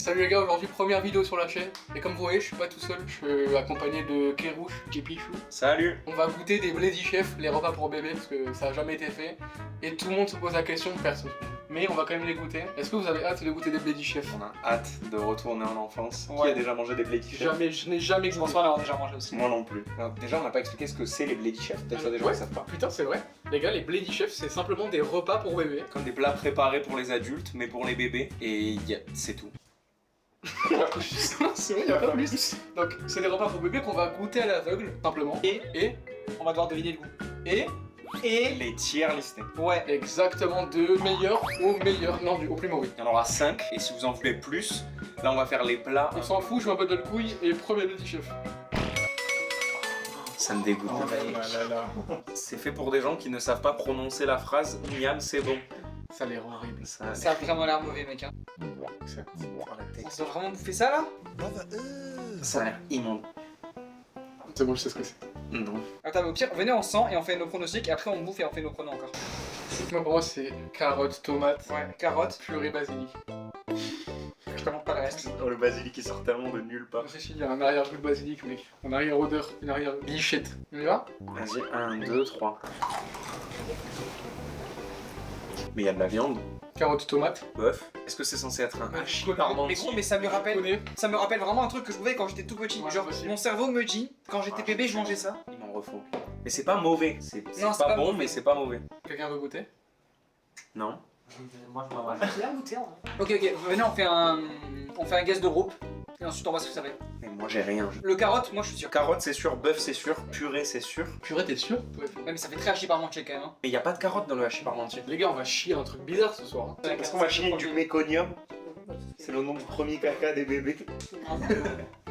Salut les gars, aujourd'hui première vidéo sur la chaîne. Et comme vous voyez, je suis pas tout seul, je suis accompagné de Kérouche, Pichou. Salut. On va goûter des Bloody Chef, les repas pour bébé, parce que ça a jamais été fait. Et tout le monde se pose la question, personne. Mais on va quand même les goûter. Est-ce que vous avez hâte de goûter des Bloody Chef? On a hâte de retourner en enfance. Ouais. Qui a déjà mangé des Bloody Chef? Jamais, je n'ai jamais Je pense goûté. pas l'avoir déjà mangé aussi. Moi non plus. Alors, déjà, on n'a pas expliqué ce que c'est les Bloody Chef. Peut-être ça, des gens Ouais. ne savent pas. Putain, c'est vrai. Les gars, les Bloody Chef, c'est simplement des repas pour bébé. Comme des plats préparés pour les adultes, mais pour les bébés. Et c'est tout. C'est vrai, y a pas plus. Donc, c'est des repas pour bébé qu'on va goûter à l'aveugle, simplement. Et On va devoir deviner le goût. et Les tiers listés. Ouais. exactement de meilleur au meilleur. Non, au plus mauvais. Il y en aura 5. Et si vous en voulez plus, là, on va faire les plats. On s'en fout, je m'appelle de le couille et premier Bloody Chef. Ça me dégoûte. C'est fait pour des gens qui ne savent pas prononcer la phrase Miam, c'est bon. Ça a l'air horrible. Ça, Ça a vraiment l'air mauvais, mec. Hein. On doit vraiment bouffer ça là? ça a l'air immonde. C'est bon, je sais ce que c'est. Non. Attends, mais au pire, venez, on sent et on fait nos pronostics et après on bouffe et on fait nos pronos encore. Moi, pour moi, c'est carottes, tomates, Ouais. Carotte. purée, basilic. Je te montre pas le reste. Oh, le basilic qui sort tellement de nulle part. Si, il y a un arrière-goût de basilic, mec. Un arrière-odeur, une arrière-bichette. On y va? Vas-y, 1, 2, 3. Mais il y a de la viande. Carottes, tomates. Bœuf. Est-ce que c'est censé être un hachis Mais parmentier? gros, mais ça me rappelle vraiment un truc que je bouffais quand j'étais tout petit. Ouais, Genre, possible. mon cerveau me dit, quand j'étais bébé, je mangeais ça. Il m'en refaut. Mais c'est pas mauvais. C'est Non, c'est pas pas bon, mauvais. mais c'est pas mauvais. Quelqu'un veut goûter? Non. Moi je m'en vais. J'ai rien goûté en vrai. Ok, venez, on fait un guess de groupe et ensuite on voit ce que ça fait. Mais moi j'ai rien. Le carotte, moi je suis sûr. Carotte c'est sûr, bœuf c'est sûr, purée c'est sûr. Purée, t'es sûr? Ouais, mais ça fait très hachis parmentier quand même. Hein. Mais il y a pas de carotte dans le hachis parmentier. Les gars, on va chier un truc bizarre ce soir. Hein. Est-ce qu'on va chier du méconium? C'est le nom du premier caca des bébés.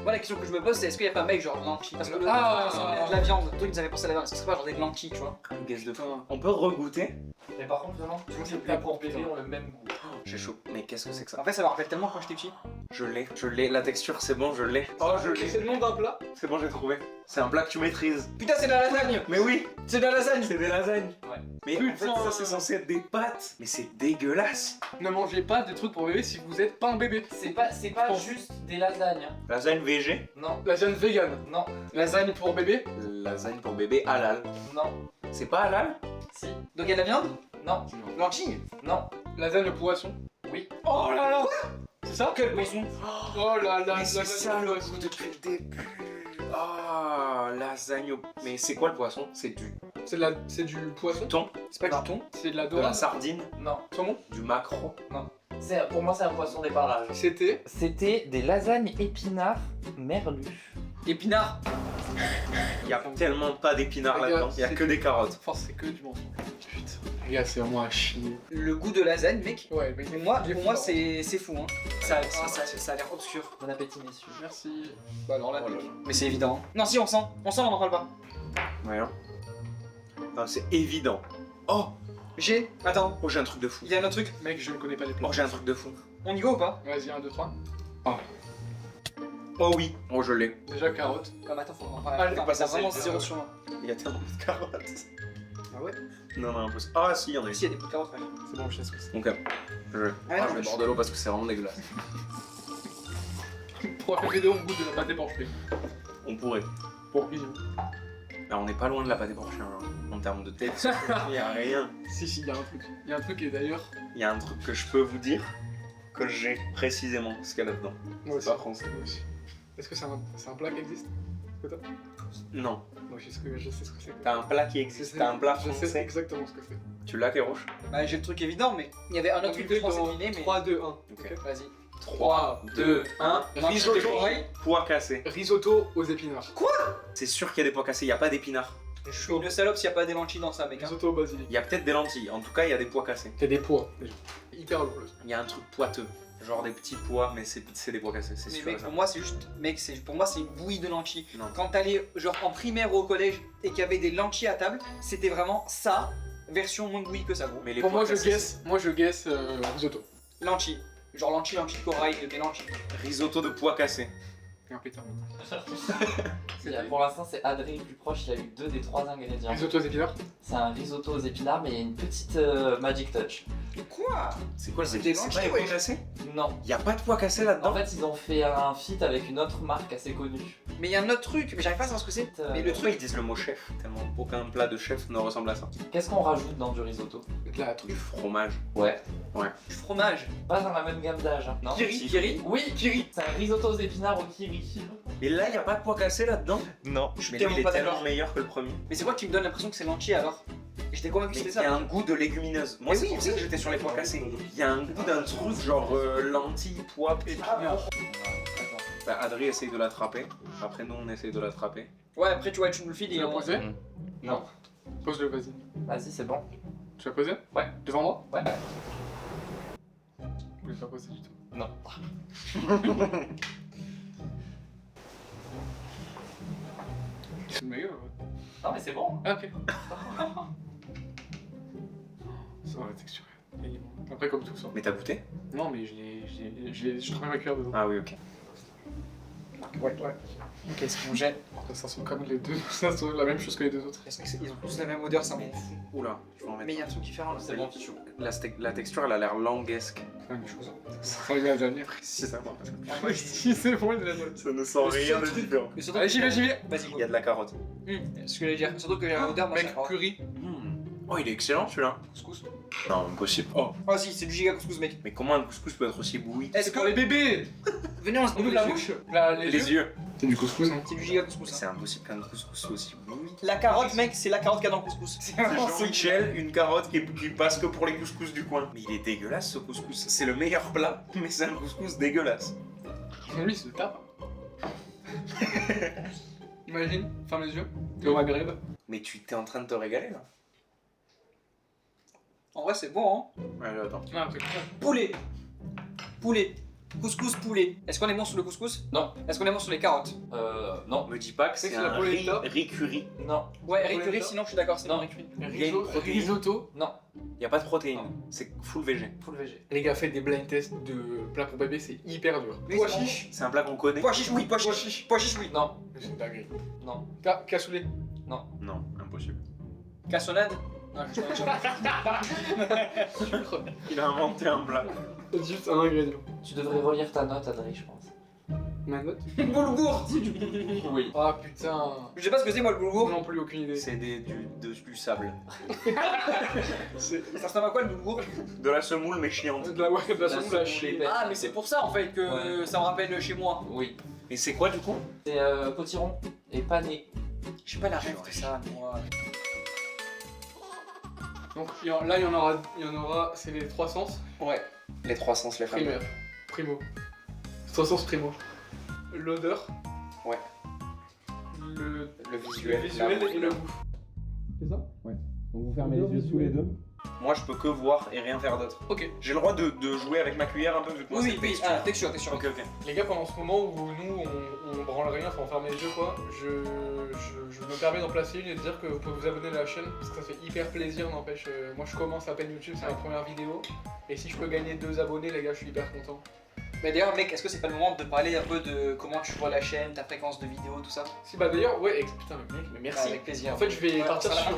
Moi la question que je me pose c'est est-ce qu'il y a pas un mec genre lentilles? Parce que Ah. de la viande, toi ils avaient pensé à la viande, est-ce que c'est pas genre des lentilles tu vois? Un guess de fou. Putain. On peut regoûter? Mais par contre, vraiment, tous les plats pour bébé ont le même goût. J'ai chaud. Mais qu'est-ce que c'est que ça? En fait ça me rappelle tellement quand j'étais petit. Je l'ai. La texture c'est bon, je l'ai. Oh je l'ai. C'est le nom d'un plat? C'est bon, j'ai trouvé. C'est un plat que tu maîtrises. Putain c'est de la lasagne! Mais oui, C'est de la lasagne! c'est des lasagnes. Ouais. Mais en fait Putain. ça c'est censé être des pâtes. Mais c'est dégueulasse. Ne mangez pas de trucs pour bébé si vous êtes pas un bébé. C'est pas juste des lasagnes. Hein. Lasagne VG. Non, Lasagne vegan. non, Lasagne pour bébé. Lasagne pour bébé halal. non, C'est pas halal? si, Donc il y a de la viande? non, Lentilles? non, Lasagne poisson. oui. Oh là là! C'est ça? Quel poisson? Oh là là, Mais c'est ça le poisson. goût depuis le début. Ah, lasagne au... Mais c'est quoi le poisson? C'est du C'est du poisson. thon, C'est pas Non. du thon? C'est de la de la dorade. sardine, Non, Saumon. du maquereau. pour moi c'est un poisson des parages. C'était. C'était des lasagnes épinards merlus. Épinards? Il y a tellement pas d'épinards Regarde, là-dedans, il y a c'est que des carottes. Enfin, c'est que du mensonge. Putain. Les gars, c'est vraiment à chier. Le goût de lasagne mec. Ouais, mais Mais moi, il est pour moi fort. c'est fou hein. Ça a l'air obscur. Bon appétit messieurs. Merci. Bah alors là, Oh là là. Mais c'est évident. Non si on sent, on n'en parle pas. Ouais. Hein. Non, c'est évident. Oh, Attends, oh j'ai un truc de fou. il y a un autre truc. mec, je ne connais pas les plats. Oh j'ai un truc de fou. On y va ou pas? Vas-y, 1, 2, 3. Oh oui. Oh je l'ai. Déjà, carotte. Comme attends, faut en parler. Allez, Attends, pas ça, t'as vraiment c'est- 0 sur 1. Il y a tellement de carottes. Ah ouais? Non non impossible. Ah si, il y en a Si, ici. il y a des bouts de carottes frère. C'est bon, je sais ce que c'est. Donc je Ouais, je non, vais mais boire de l'eau parce que c'est vraiment dégueulasse. Pour la vidéo, on goûte de la pâte épanchée. On pourrait. Pour bisous. Là on n'est pas loin de la pâte épanchée hein. En termes de tête. Il y a rien. Si, il y a un truc. Il y a un truc et d'ailleurs. Il y a un truc que je peux vous dire que j'ai précisément ce qu'il y a là-dedans. Moi C'est pas français. moi aussi. Est-ce que c'est un plat qui existe? Peut-être? Non. Moi, je sais ce que c'est. T'as un plat qui existe, t'as un plat Je sais français. exactement ce que c'est. Tu l'as, Kérouche? Bah j'ai le truc évident, mais il y avait un autre truc que je pensais deviner, mais... 3, 2, 1. Ok. Vas-y. 3, 2, 1. Risotto. Pois cassés. Risotto aux épinards. C'est sûr qu'il y a des pois cassés, il n'y a pas d'épinards. Je suis une salope s'il n'y a pas des lentilles dans ça, mec. Hein. Risotto au basilic. Il y a peut-être des lentilles, en tout cas il y a des pois cassés. Il y a des pois, déjà. Hyper lourd. Il y a un truc poiteux, genre des petits pois, mais c'est des pois cassés, c'est Mais sûr. mec, et ça. pour moi c'est juste, mec, pour moi c'est une bouillie de lentilles. Non. Quand t'allais genre en primaire ou au collège et qu'il y avait des lentilles à table, c'était vraiment ça, version moins bouillie que ça gros. Mais les Pour pois moi, cassés, je guesse risotto. Lentilles, genre lentilles corail, des lentilles. c'est risotto de pois cassés. Et un pétard. Pour l'instant c'est Adrien le plus proche, il a eu 2 des 3 ingrédients. Risotto aux épinards. C'est un risotto aux épinards mais il y a une petite magic touch. Quoi? C'est quoi C'est le des c'est lentilles, pas les pois ouais. cassés? Non. Y a pas de pois cassés là-dedans? En fait, ils ont fait un feat avec une autre marque assez connue. Mais il y a un autre truc, mais j'arrive pas à savoir ce que c'est. Mais le Pourquoi truc. ils disent le mot chef? Tellement aucun plat de chef ne ressemble à ça. Qu'est-ce qu'on rajoute dans du risotto? De la Du truffe. fromage. Ouais. Du fromage. Pas dans la même gamme d'âge, hein. Non. Kiri. Oui, kiri. C'est un risotto aux épinards au kiri. Et là, y a pas de pois cassés là-dedans? Non. Je suis Mais lui, tellement il est pas tellement d'accord. meilleur que le premier. Mais c'est quoi qui me donne l'impression que c'est lentilles alors? J'étais convaincu que Mais c'était il y a ça. un goût de légumineuse. Moi, Mais c'est oui, pour ça que oui. j'étais sur les pois cassés. Il y a un goût d'un truc genre lentilles, pois, épinards. Attends. Bah, Adri essaye de l'attraper. Après, nous, on essaye de l'attraper. Ouais, après tu vois, tu nous le files Tu et l'as on. posé? Non. Pose-le, vas-y. Vas-y, c'est bon. Tu l'as posé? Ouais. Devant moi? Ouais. Je l'ai pas posé du tout. Non. C'est le meilleur. Non, mais c'est bon. Ah, ok. Ça va, la texture. Elle est bonne. Après, comme tout ça. Mais t'as goûté? Non, mais je travaille ma cuillère dedans. Ah oui, ok. Ouais. Qu'est-ce qu'on jette? Ça sent comme les deux. Ça sent la même chose que les deux autres. Est-ce qu'ils ont tous la même odeur, ça m'en fout. Oula, je vais en Mais mettre. il y a un truc différent là. C'est bon. La texture, elle a l'air languesque. C'est la même chose. Ça arrive à la dernière. Précisément. Si c'est bon, il est la note. Ça ne sent rien de différent. Mais surtout Allez, j'y vais. Vas-y, Il y a de la carotte. Ce que j'allais dire. Surtout que j'ai l'odeur, moi, Mec, ça. curry. Oh, il est excellent celui-là. Couscous. Non, impossible. Oh. Ah si, c'est du giga couscous, mec. Mais comment un couscous peut être aussi bouilli? Est-ce C'est que. pour les bébés. Venez, on se Ouvre la bouche. Les Les yeux. C'est du couscous, hein. C'est du giga couscous. C'est Hein. impossible qu'un couscous soit aussi bouilli. La carotte, mec, c'est la carotte qu'il y a dans le couscous. C'est vraiment ça. Jean-Michel, une carotte qui passe que pour les couscous du coin. Mais il est dégueulasse ce couscous. C'est le meilleur plat, mais c'est un couscous dégueulasse. Lui, c'est le tape. Imagine, ferme les yeux. T'es au Maghreb. Mais tu t'es en train de te régaler là. En vrai, c'est bon, hein. Allez, attends. Ah, après, Poulet. Poulet. Couscous poulet. Est-ce qu'on est bon sur le couscous? Non. Est-ce qu'on est bon sur les carottes? Non. Me dis pas que C'est c'est que c'est la un polenta. riz curry. Non. Ouais, Poulet riz curry, là. sinon je suis d'accord, c'est Non. non riz curry. Il y a une protéine. Risotto. Non. Y a pas de protéines. Non. C'est full végé. Full végé. Les gars, faites des blind tests de plats pour bébé, c'est hyper dur. Mais Pois c'est chiche. C'est un plat qu'on connaît. Pois chiche, oui, pois chiche. Pois chiche, oui. Non. C'est une dinguerie. Non. Cassoulet. Non, impossible. Cassonade. Non, je Il a inventé un plat. C'est juste un ingrédient. Tu devrais relire ta note, Adrien, je pense. Ma note. Boulgour. Oui. Ah putain. Je sais pas ce que c'est, moi, le boulgour. Non plus, aucune idée. C'est du sable. C'est Ça ressemble à quoi, le boulgour? De la semoule mais chiante. de la ouais, de la La semoule semoule à chier. épaisse. Ah, mais c'est pour ça, en fait, que Ouais. ça me rappelle chez moi. Oui. Et c'est quoi du coup? C'est potiron et pané. Je sais pas la rêve de ça, moi. Donc là, il y en aura, c'est les trois sens. Ouais. Les trois sens, les fameux. Primaire. Primo. Trois sens primo. L'odeur. Ouais. Le Le visuel. visuel la- et le goût. C'est ça? Donc vous fermez les yeux tous les deux. Moi je peux que voir et rien faire d'autre. Ok. J'ai le droit de jouer avec ma cuillère un peu vu que moi Oui, c'est oui, texture. ah, texture, texture. Ok, ok. Les gars, pendant ce moment où nous on branle rien, enfin on ferme les yeux quoi, je me permets d'en placer une et de dire que vous pouvez vous abonner à la chaîne parce que ça fait hyper plaisir, n'empêche. Moi je commence à peine YouTube, c'est ma première vidéo. Et si je peux gagner 2 abonnés, les gars, je suis hyper content. Mais d'ailleurs, mec, est-ce que c'est pas le moment de parler un peu de comment tu vois la chaîne, ta fréquence de vidéo, tout ça? Si bah d'ailleurs, ouais, putain, mais mec, mais merci. Avec plaisir. En fait, je vais Ouais, partir on sera sur.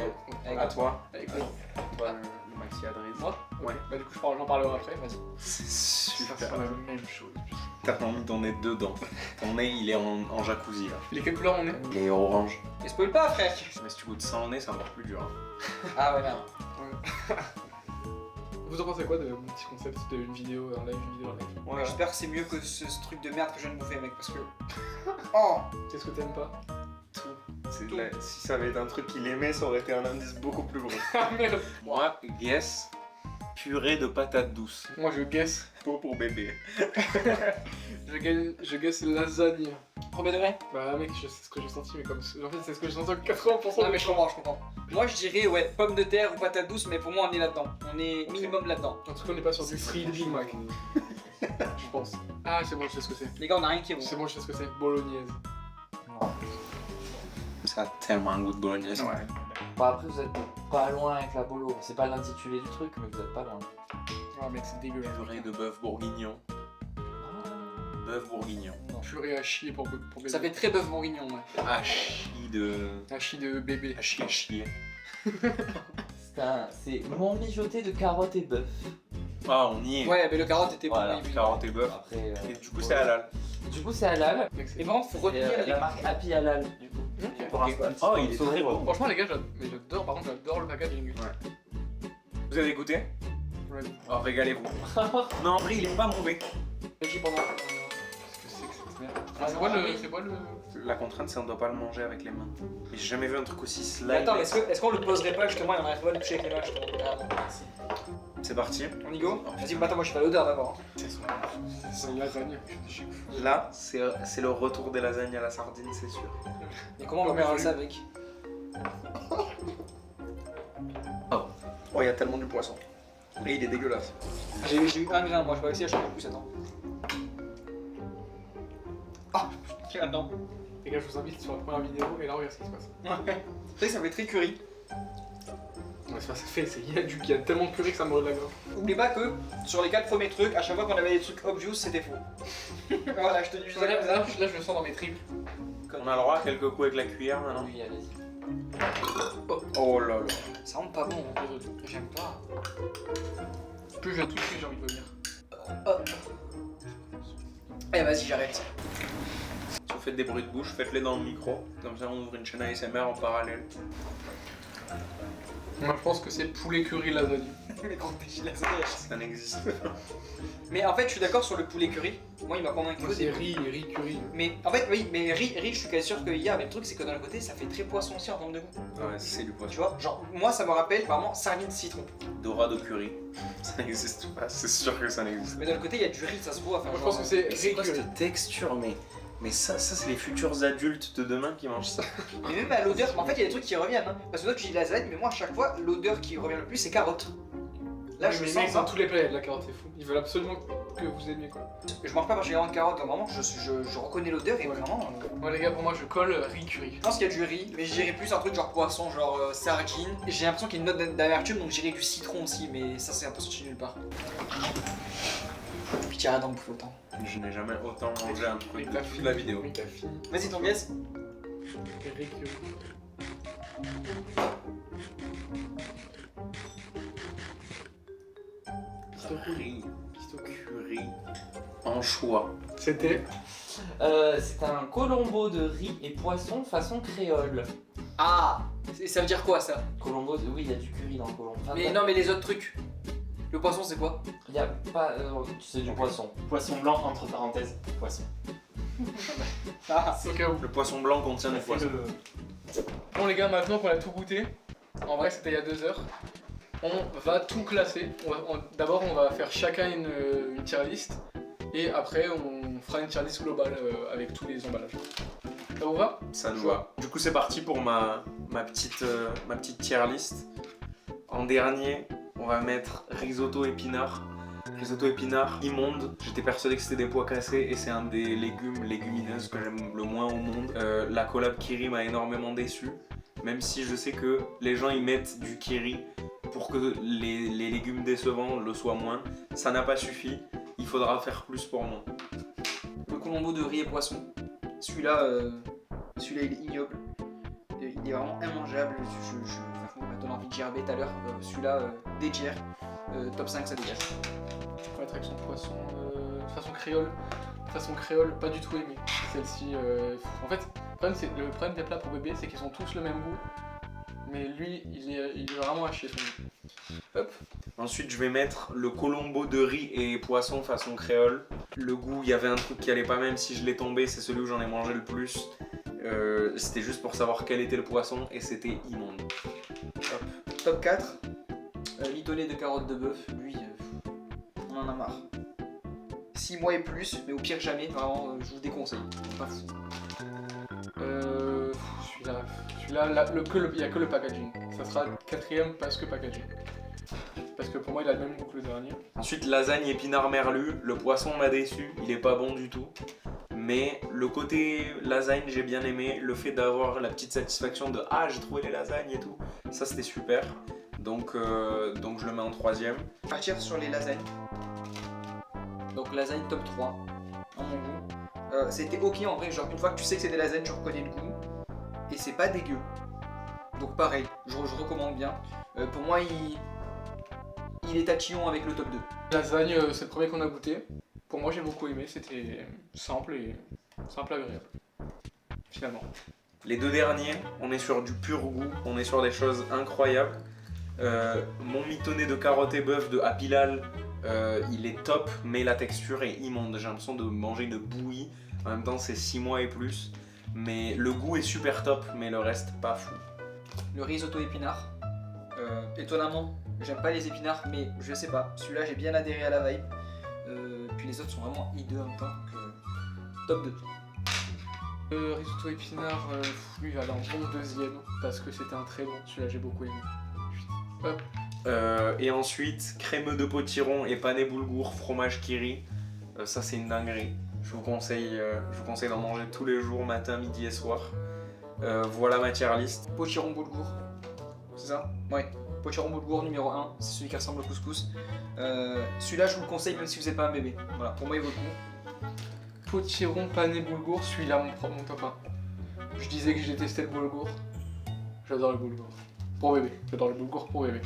là. À toi. Avec Le maxi adresse. moi. Ouais. Bah du coup, j'en parlerai après, vas-y. C'est C'est super. la même chose. T'as mis ton nez dedans. Ton nez il est en jacuzzi là. Les quelles couleurs on est? Il est orange. Et spoil pas, frère! Mais si tu goûtes ça en nez, c'est encore plus dur. Hein. Ah ouais, merde. Vous en pensez quoi de mon petit concept d'une vidéo en live, une vidéo en live? Ouais. J'espère que c'est mieux que ce truc de merde que je viens de bouffer, mec, parce que. Oh! Qu'est-ce que t'aimes pas? C'est si ça avait été un truc qu'il aimait, ça aurait été un indice beaucoup plus gros. Ah merde! Moi, guess, purée de patates douces. Moi je guess. Pot pour bébé. Je guess lasagne. Premier degré? Bah mec, je sais ce que j'ai senti, mais comme. En fait, c'est ce que j'ai senti en 80%. Non, mais je comprends, je comprends. Moi, je dirais, ouais, pommes de terre ou patates douces, mais pour moi, on est là-dedans. On est minimum là-dedans. En tout cas, on n'est pas sur du free Big Mac. Je pense. Ah, c'est bon, je sais ce que c'est. Les gars, on a rien qui est bon. C'est bon, je sais ce que c'est. Bolognaise. Ça a tellement un goût de bolognaise. Ouais. Bon, après, vous êtes pas loin avec la bolo. C'est pas l'intitulé du truc, mais vous êtes pas loin. Ah mec, c'est dégueulasse. Purée de bœuf bourguignon. Bœuf bourguignon. Purée à chier pour bébé. Ça fait très bœuf bourguignon, ouais. Hachis de. Hachis de bébé. Hachis à chier. C'est mon mijoté de carottes et bœuf. Ah, on y est. Ouais, mais le carotte était Voilà. bon. Oui, oui. Carotte et bœuf. Après, Et du coup, c'est halal. du coup, c'est halal. Et par contre, faut Et, retenir les. la marque Happy Halal, du coup. Ok. Pour un petit Oh, peu il est de très bon. Franchement, les gars, j'adore, par contre, j'adore le packaging. Vous avez goûté? Ouais. Oh, régalez-vous. Non, en vrai, il est pas mauvais. Régie pendant. Qu'est-ce que c'est que cette merde? C'est quoi le. La contrainte, c'est qu'on doit pas le manger avec les mains. Mais j'ai jamais vu un truc aussi slime. Mais attends, est-ce qu'on le poserait pas justement et on arrête pas de toucher avec les mains justement? C'est parti. On y go? Vas-y, mais attends, moi je fais l'odeur d'abord. C'est une lasagne. Là, c'est le retour des lasagnes à la sardine, c'est sûr. Mais comment on va faire ça avec? Oh, il y a tellement du poisson. Et il est dégueulasse. J'ai eu un grain, moi je vais essayer à changer plus, attends. Ah, attends. Les gars, je vous invite sur la première vidéo et là, regarde ce qui se passe. Tu sais, ça fait très curry. Ouais, ça fait, il y a tellement de curry que ça me brûle la gorge. Oublie pas que sur les 4 premiers trucs, à chaque fois qu'on avait des trucs obvious, c'était faux. Voilà, je te dis juste Là, ça. là, je le sens dans mes tripes. On a le droit à quelques coups avec la cuillère maintenant. Oui, allez-y. Oh là là. Ça rend pas bon. Hein. J'aime pas. Plus je touche, plus j'ai envie de vomir. Eh, vas-y, j'arrête. Si vous faites des bruits de bouche, faites-les dans le micro. Comme ça, on ouvre une chaîne ASMR en parallèle. Moi, je pense que c'est poulet curry lasagne. Mais gros, t'es lasagne. Ça n'existe pas. Mais en fait, je suis d'accord sur le poulet curry. Moi, il m'a convaincu. Moi, c'est riz curry. Mais en fait, oui, mais riz, je suis quasi sûr qu'il y a. Mais le truc, c'est que d'un côté, ça fait très poisson aussi en termes de goût. Ouais, c'est du Tu poisson. vois, genre, moi, ça me rappelle vraiment sardine citron. Dorado curry. Ça n'existe pas, c'est sûr que ça n'existe Mais d'un côté, il y a du riz, ça se voit. Enfin, Moi, je genre, pense que c'est C'est riz quoi curry. cette texture mais ça c'est les futurs adultes de demain qui mangent ça. Mais même à l'odeur, en fait, il y a des trucs qui reviennent. Hein. Parce que toi, tu dis lasagne, mais moi, à chaque fois, l'odeur qui revient le plus, c'est carotte. Là, je mais sens mec, dans ça. tous les plats, il y a de la carotte, c'est fou. Ils veulent absolument que vous aimiez quoi. Je mange pas particulièrement de carotte, donc vraiment, je reconnais l'odeur et vraiment. Moi, les gars, pour moi, je colle riz curry. Je pense qu'il y a du riz, mais je dirais plus un truc genre poisson, genre sardine. Et j'ai l'impression qu'il y a une note d'amertume, donc je dirais du citron aussi, mais ça, c'est un peu sorti nulle part. Puis tu arrêtes d'en bouffer autant. Je n'ai jamais autant mangé un truc Avec de ta toute fille. la vidéo. Avec ta fille. Vas-y, ton guess. Riz curry. Riz, curry, anchois. C'était. C'est un colombo de riz et poisson façon créole. Ah, ça veut dire quoi ça? Colombo, oui, il y a du curry dans le colombo. Enfin, Mais non, mais les autres trucs. Le poisson, c'est quoi? il y a pas. C'est du poisson. Poisson blanc, entre parenthèses, poisson. Ah, Au cas où. Le poisson blanc contient du C'est poisson. Bon, les gars, maintenant qu'on a tout goûté, en vrai, c'était il y a 2 heures. On va tout classer. D'abord, on va faire chacun une tier list. Et après, on fera une tier list globale avec tous les emballages. Ça vous va? Ça nous va. Du coup, c'est parti pour ma petite tier list. En dernier, on va mettre risotto épinard. Risotto épinard immonde. J'étais persuadé que c'était des pois cassés et c'est un des légumineuses que j'aime le moins au monde. La collab Kiri m'a énormément déçu. Même si je sais que les gens y mettent du Kiri pour que les légumes décevants le soient moins. Ça n'a pas suffi. Il faudra faire plus pour moi. le colombo de riz et poisson. Celui-là, il est ignoble. Il est vraiment immangeable. Ça m'a donné envie de gerber tout à l'heure. Celui-là, dédière. Top 5, ça dégage. On va être avec son poisson de façon créole. De façon créole, pas du tout aimé. Celle-ci, en fait, le problème des plats pour bébé, c'est qu'ils ont tous le même goût. Mais lui, il est vraiment à chier son goût. Hop. Ensuite, je vais mettre le colombo de riz et poisson façon créole. Le goût, il y avait un truc qui allait pas, même si je l'ai tombé, c'est celui où j'en ai mangé le plus. C'était juste pour savoir quel était le poisson et c'était immonde. Hop. Top 4. Lidolé de carottes de bœuf. Lui, on en a marre. 6 mois et plus, mais au pire jamais. Vraiment, je vous déconseille. Pas fou. Celui-là, il n'y a que le packaging. Ça sera 4ème parce que packaging. Parce que pour moi, il a le même goût que le dernier. Ensuite, lasagne épinard merlu. Le poisson m'a déçu, il est pas bon du tout. Mais le côté lasagne, j'ai bien aimé. Le fait d'avoir la petite satisfaction de ah, j'ai trouvé les lasagnes et tout, ça c'était super. Donc je le mets en 3ème. Partir sur les lasagnes. Donc lasagne top 3, en mon goût. C'était ok en vrai, genre une fois que tu sais que c'est des lasagnes, tu reconnais le goût. Et c'est pas dégueu. Donc pareil, je recommande bien. Pour moi, il il est tatillon avec le top 2. Lasagne, c'est le premier qu'on a goûté. Pour moi, j'ai beaucoup aimé. C'était simple agréable. Finalement. Les deux derniers, on est sur du pur goût, on est sur des choses incroyables. Mon mitonné de carottes et bœuf de Happy Lal, il est top, mais la texture est immonde. J'ai l'impression de manger une bouillie. En même temps, c'est 6 mois et plus. Mais le goût est super top, mais le reste, pas fou. Le risotto épinard. Étonnamment, j'aime pas les épinards, mais je sais pas. Celui-là, j'ai bien adhéré à la vibe. Puis les autres sont vraiment hideux en même temps. Donc, top 2. Risotto épinard, lui, il avait un bon deuxième parce que c'était un très bon. Celui-là, j'ai beaucoup aimé. Hop. Et ensuite, crémeux de potiron et pané boulgour, fromage kiri. Ça, c'est une dinguerie. Je vous conseille d'en manger tous les jours, matin, midi et soir. Voilà ma tier list. Potiron boulgour. C'est ça? Ouais. Potiron boulgour numéro 1, c'est celui qui ressemble au couscous. Celui-là, je vous le conseille même si vous n'êtes pas un bébé. Voilà, pour moi, il vaut le coup. Potiron, pané, boulgour, celui-là, mon top 1. Je disais que j'ai testé le boulgour. J'adore le boulgour. Pour bébé. J'adore le boulgour pour bébé.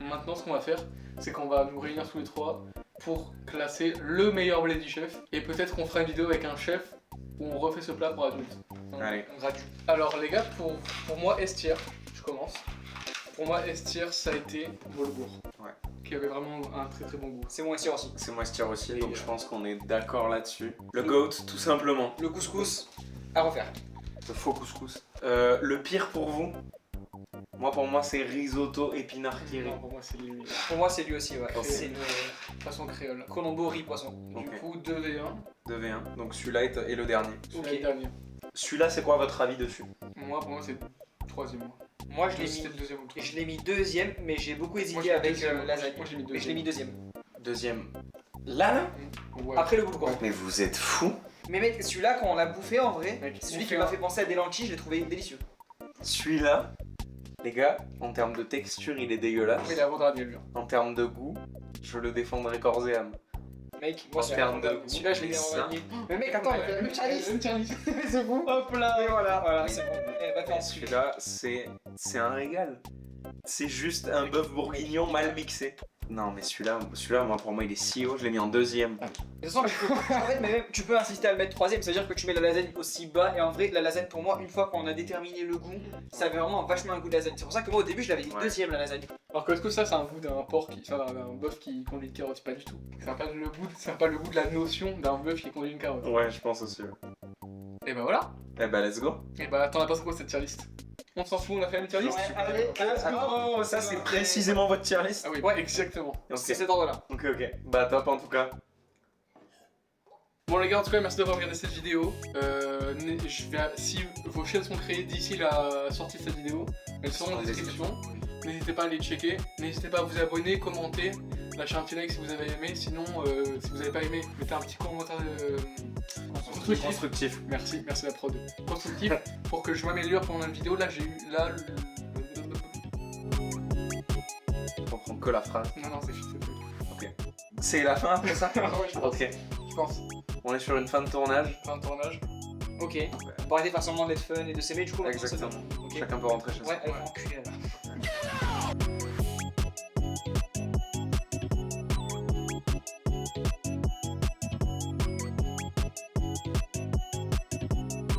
Maintenant, ce qu'on va faire, c'est qu'on va nous réunir tous les trois pour classer le meilleur blé du chef. Et peut-être qu'on fera une vidéo avec un chef où on refait ce plat pour adultes. Donc, Allez. gratuit. Alors les gars, pour moi, S-tier, je commence. Pour moi, S-tier, ça a été boulgour. Ouais. Qui avait vraiment un très très bon goût. C'est mon essai aussi. C'est moi ce tier aussi, Et donc je pense qu'on est d'accord là-dessus. Le goat, tout simplement. Le couscous, à refaire. Le faux couscous. Le pire pour vous? Pour moi, c'est risotto épinard kiri. Non, pour moi, c'est lui. Pour moi, c'est lui aussi, ouais. Ok. C'est le Façon créole. Colombo riz poisson. Du Ok. coup, 2v1. 2v1. Donc celui-là est le dernier. Celui-là Ok. est dernier. Celui-là, c'est quoi votre avis dessus? Moi, pour moi, c'est troisième. Moi, je l'ai C'était mis. le deuxième ou le troisième. Je l'ai mis deuxième, mais j'ai beaucoup Moi, hésité j'ai mis avec deuxième. lasagne. Moi, j'ai mis Mais je l'ai mis deuxième. Deuxième. Là? Ouais. Après le boulgour. Mais vous êtes fous? Mais mec, celui-là, quand on l'a bouffé en vrai, Mec, c'est celui on qui fait m'a un- fait penser à des lentilles, je l'ai trouvé délicieux. Celui-là, les gars, en termes de texture, il est dégueulasse. Après, il est avant-dernier, lui. En termes de goût, je le défendrai corps et âme. Mec, moi, En termes de goût, celui-là, je l'ai mis ça. en dernier. Mais mec, attends, on a fait la même chalice. C'est fou. Hop là. Et voilà, c'est bon. Eh, va faire celui-là. Celui-là, c'est un régal. C'est juste un bœuf bourguignon mal mixé. Non, mais celui-là, moi, pour moi, il est si haut, je l'ai mis en deuxième. De toute façon, en fait, mais même, tu peux insister à le mettre troisième, c'est-à-dire que tu mets la lasagne aussi bas. Et en vrai, la lasagne, pour moi, une fois qu'on a déterminé le goût, ça avait vraiment vachement un goût de lasagne. C'est pour ça que moi, au début, je l'avais dit Ouais. deuxième, la lasagne. Alors que est-ce que ça, c'est un goût d'un porc d'un bœuf qui conduit une carotte? Pas du tout. C'est pas le goût de la notion d'un bœuf qui conduit une carotte. Ouais, je pense aussi. Et bah voilà. Eh bah, let's go. Et bah t'en as pensé quoi cette tier list? On s'en fout, on a fait une tier list? Oh, ça, c'est précisément votre tier list? Ah oui, Ouais. exactement. Ok, C'est cet ordre-là. ok. Bah, top en tout cas. Bon les gars, en tout cas merci d'avoir regardé cette vidéo. Si vos chaînes sont créées d'ici la sortie de cette vidéo, elles seront en description. N'hésitez pas à les checker. N'hésitez pas à vous abonner, commenter, lâcher un petit like si vous avez aimé. Sinon, si vous n'avez pas aimé, mettez un petit commentaire constructif. Constructif. Merci la prod. Constructif pour que je m'améliore pendant la vidéo. Là j'ai eu Je comprends que la phrase. Non c'est fixé. C'est la fin après ça? Ouais, je pense. Ok. Je pense. On est sur une fin de tournage. Fin de tournage. Ok. On va arrêter de faire semblant d'être fun et de s'aimer, du coup, on va Exactement. commencer. Ok. Chacun peut rentrer chez soi. Ouais, elle va enculer là.